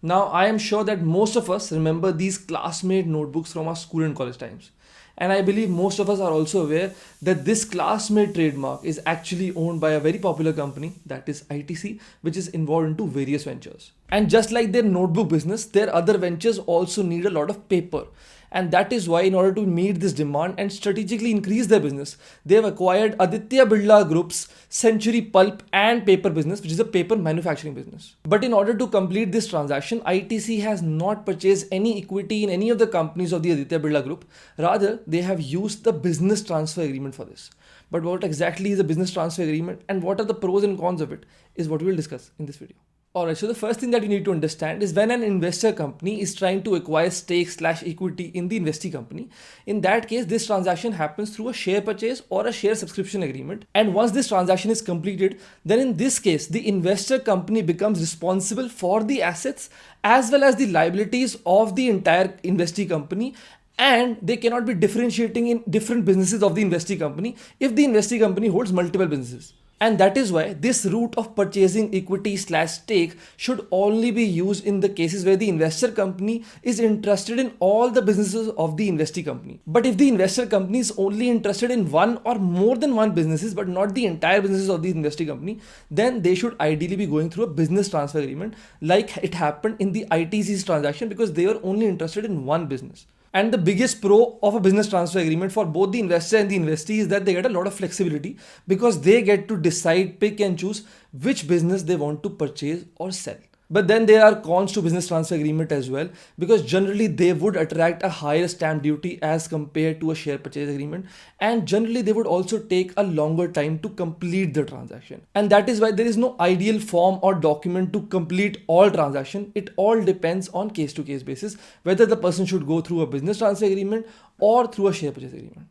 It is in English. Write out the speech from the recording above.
Now, I am sure that most of us remember these Classmate notebooks from our school and college times. And I believe most of us are also aware that this Classmate trademark is actually owned by a very popular company, that is ITC, which is involved into various ventures. And just like their notebook business, their other ventures also need a lot of paper. And that is why, in order to meet this demand and strategically increase their business, they have acquired Aditya Birla Group's Century Pulp and Paper business, which is a paper manufacturing business. But in order to complete this transaction, ITC has not purchased any equity in any of the companies of the Aditya Birla Group. Rather, they have used the business transfer agreement for this. But what exactly is a business transfer agreement and what are the pros and cons of it is what we will discuss in this video. Alright, so the first thing that you need to understand is when an investor company is trying to acquire stake/equity in the investee company, in that case, this transaction happens through a share purchase or a share subscription agreement. And once this transaction is completed, then in this case, the investor company becomes responsible for the assets as well as the liabilities of the entire investee company, and they cannot be differentiating in different businesses of the investee company if the investee company holds multiple businesses. And that is why this route of purchasing equity/stake should only be used in the cases where the investor company is interested in all the businesses of the investee company. But if the investor company is only interested in one or more than one businesses, but not the entire businesses of the investee company, then they should ideally be going through a business transfer agreement like it happened in the ITC's transaction, because they were only interested in one business. And the biggest pro of a business transfer agreement for both the investor and the investee is that they get a lot of flexibility, because they get to decide, pick and choose which business they want to purchase or sell. But then there are cons to business transfer agreement as well, because generally they would attract a higher stamp duty as compared to a share purchase agreement, and generally they would also take a longer time to complete the transaction. And that is why there is no ideal form or document to complete all transaction. It all depends on case to case basis whether the person should go through a business transfer agreement or through a share purchase agreement.